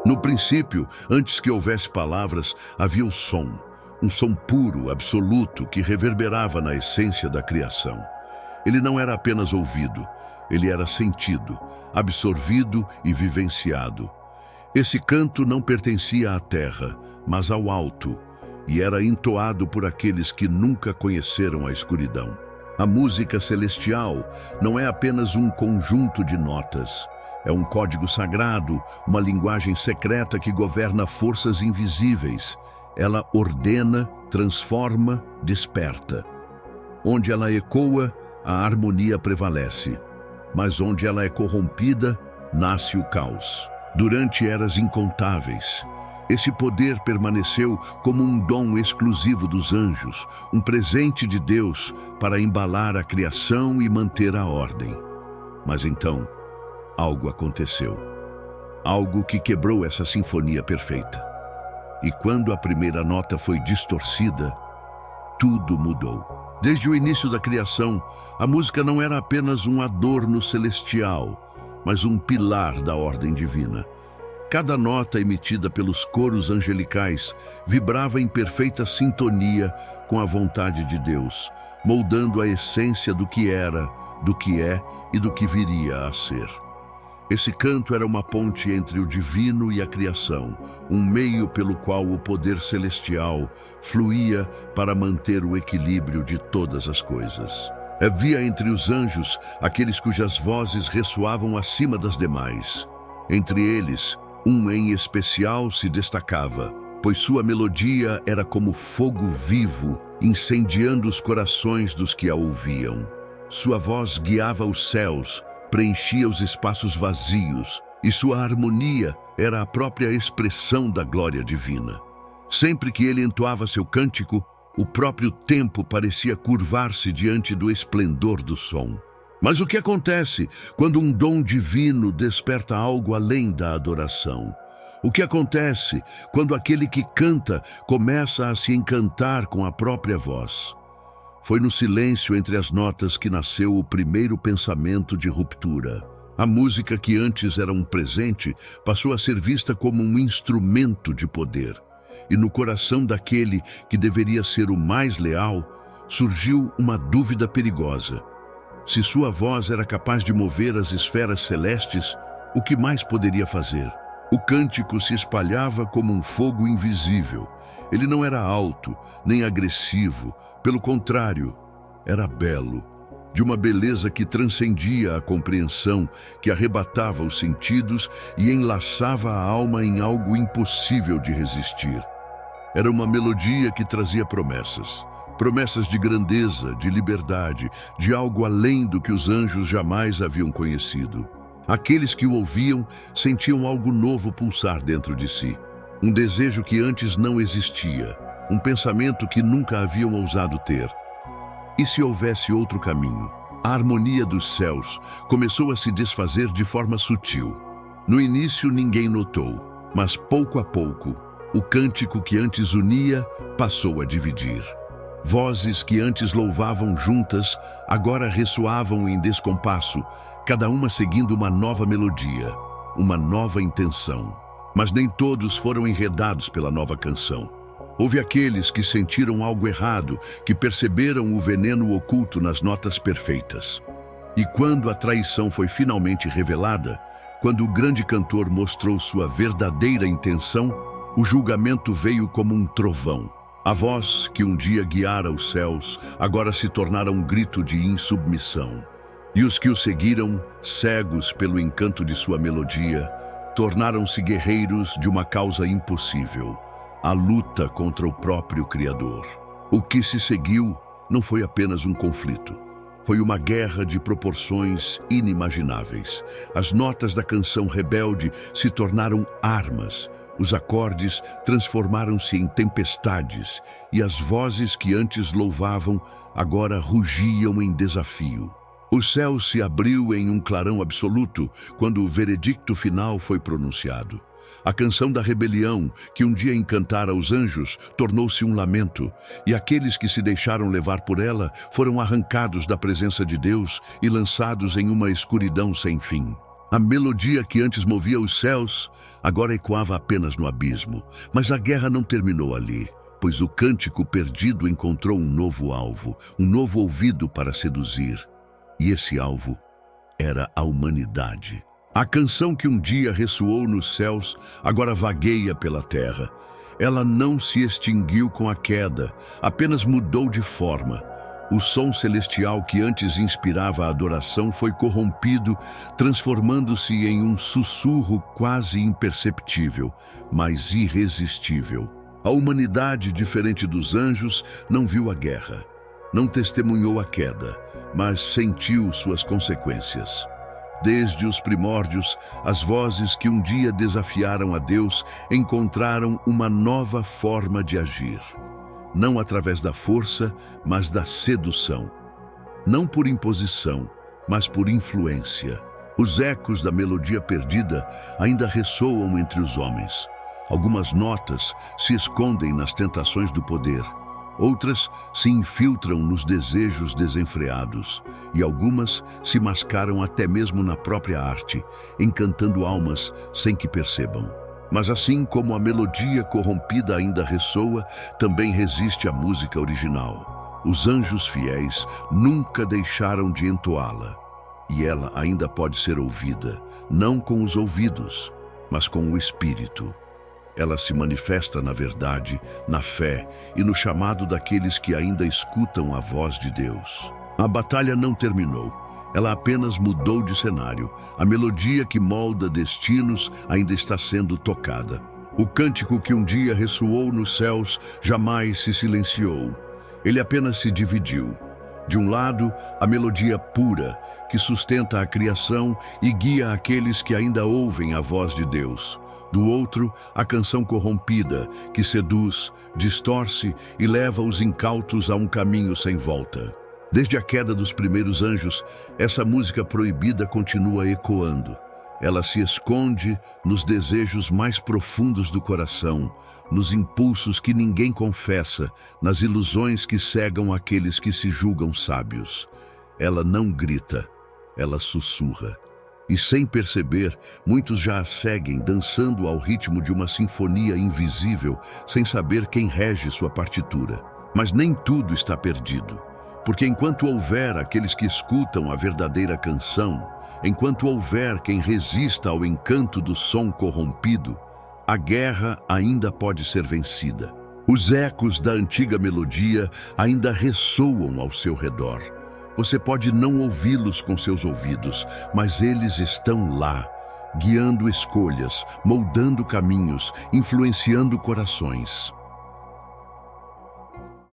No princípio, antes que houvesse palavras, havia o som, um som puro, absoluto, que reverberava na essência da criação. Ele não era apenas ouvido, ele era sentido, absorvido e vivenciado. Esse canto não pertencia à terra, mas ao alto, e era entoado por aqueles que nunca conheceram a escuridão. A música celestial não é apenas um conjunto de notas. É um código sagrado, uma linguagem secreta que governa forças invisíveis. Ela ordena, transforma, desperta. Onde ela ecoa, a harmonia prevalece. Mas onde ela é corrompida, nasce o caos. Durante eras incontáveis, esse poder permaneceu como um dom exclusivo dos anjos, um presente de Deus para embalar a criação e manter a ordem. Mas então, algo aconteceu. Algo que quebrou essa sinfonia perfeita. E quando a primeira nota foi distorcida, tudo mudou. Desde o início da criação, a música não era apenas um adorno celestial, mas um pilar da ordem divina. Cada nota emitida pelos coros angelicais vibrava em perfeita sintonia com a vontade de Deus, moldando a essência do que era, do que é e do que viria a ser. Esse canto era uma ponte entre o divino e a criação, um meio pelo qual o poder celestial fluía para manter o equilíbrio de todas as coisas. Havia entre os anjos aqueles cujas vozes ressoavam acima das demais. Entre eles, um em especial se destacava, pois sua melodia era como fogo vivo, incendiando os corações dos que a ouviam. Sua voz guiava os céus, preenchia os espaços vazios, e sua harmonia era a própria expressão da glória divina. Sempre que ele entoava seu cântico, o próprio tempo parecia curvar-se diante do esplendor do som. Mas o que acontece quando um dom divino desperta algo além da adoração? O que acontece quando aquele que canta começa a se encantar com a própria voz? Foi no silêncio entre as notas que nasceu o primeiro pensamento de ruptura. A música que antes era um presente passou a ser vista como um instrumento de poder. E no coração daquele que deveria ser o mais leal, surgiu uma dúvida perigosa. Se sua voz era capaz de mover as esferas celestes, o que mais poderia fazer? O cântico se espalhava como um fogo invisível. Ele não era alto, nem agressivo. Pelo contrário, era belo, de uma beleza que transcendia a compreensão, que arrebatava os sentidos e enlaçava a alma em algo impossível de resistir. Era uma melodia que trazia promessas. Promessas de grandeza, de liberdade, de algo além do que os anjos jamais haviam conhecido. Aqueles que o ouviam sentiam algo novo pulsar dentro de si. Um desejo que antes não existia, um pensamento que nunca haviam ousado ter. E se houvesse outro caminho? A harmonia dos céus começou a se desfazer de forma sutil. No início ninguém notou, mas pouco a pouco, o cântico que antes unia passou a dividir. Vozes que antes louvavam juntas, agora ressoavam em descompasso, cada uma seguindo uma nova melodia, uma nova intenção. Mas nem todos foram enredados pela nova canção. Houve aqueles que sentiram algo errado, que perceberam o veneno oculto nas notas perfeitas. E quando a traição foi finalmente revelada, quando o grande cantor mostrou sua verdadeira intenção, o julgamento veio como um trovão. A voz que um dia guiara os céus, agora se tornara um grito de insubmissão. E os que o seguiram, cegos pelo encanto de sua melodia, tornaram-se guerreiros de uma causa impossível, a luta contra o próprio Criador. O que se seguiu não foi apenas um conflito. Foi uma guerra de proporções inimagináveis. As notas da canção rebelde se tornaram armas. Os acordes transformaram-se em tempestades e as vozes que antes louvavam agora rugiam em desafio. O céu se abriu em um clarão absoluto quando o veredicto final foi pronunciado. A canção da rebelião, que um dia encantara os anjos, tornou-se um lamento, e aqueles que se deixaram levar por ela foram arrancados da presença de Deus e lançados em uma escuridão sem fim. A melodia que antes movia os céus, agora ecoava apenas no abismo. Mas a guerra não terminou ali, pois o cântico perdido encontrou um novo alvo, um novo ouvido para seduzir. E esse alvo era a humanidade. A canção que um dia ressoou nos céus, agora vagueia pela terra. Ela não se extinguiu com a queda, apenas mudou de forma. O som celestial que antes inspirava a adoração foi corrompido, transformando-se em um sussurro quase imperceptível, mas irresistível. A humanidade, diferente dos anjos, não viu a guerra, não testemunhou a queda, mas sentiu suas consequências. Desde os primórdios, as vozes que um dia desafiaram a Deus encontraram uma nova forma de agir. Não através da força, mas da sedução. Não por imposição, mas por influência. Os ecos da melodia perdida ainda ressoam entre os homens. Algumas notas se escondem nas tentações do poder. Outras se infiltram nos desejos desenfreados. E algumas se mascaram até mesmo na própria arte, encantando almas sem que percebam. Mas assim como a melodia corrompida ainda ressoa, também resiste a música original. Os anjos fiéis nunca deixaram de entoá-la. E ela ainda pode ser ouvida, não com os ouvidos, mas com o espírito. Ela se manifesta na verdade, na fé e no chamado daqueles que ainda escutam a voz de Deus. A batalha não terminou. Ela apenas mudou de cenário. A melodia que molda destinos ainda está sendo tocada. O cântico que um dia ressoou nos céus jamais se silenciou. Ele apenas se dividiu. De um lado, a melodia pura, que sustenta a criação e guia aqueles que ainda ouvem a voz de Deus. Do outro, a canção corrompida, que seduz, distorce e leva os incautos a um caminho sem volta. Desde a queda dos primeiros anjos, essa música proibida continua ecoando. Ela se esconde nos desejos mais profundos do coração, nos impulsos que ninguém confessa, nas ilusões que cegam aqueles que se julgam sábios. Ela não grita, ela sussurra. E sem perceber, muitos já a seguem, dançando ao ritmo de uma sinfonia invisível, sem saber quem rege sua partitura. Mas nem tudo está perdido. Porque enquanto houver aqueles que escutam a verdadeira canção, enquanto houver quem resista ao encanto do som corrompido, a guerra ainda pode ser vencida. Os ecos da antiga melodia ainda ressoam ao seu redor. Você pode não ouvi-los com seus ouvidos, mas eles estão lá, guiando escolhas, moldando caminhos, influenciando corações.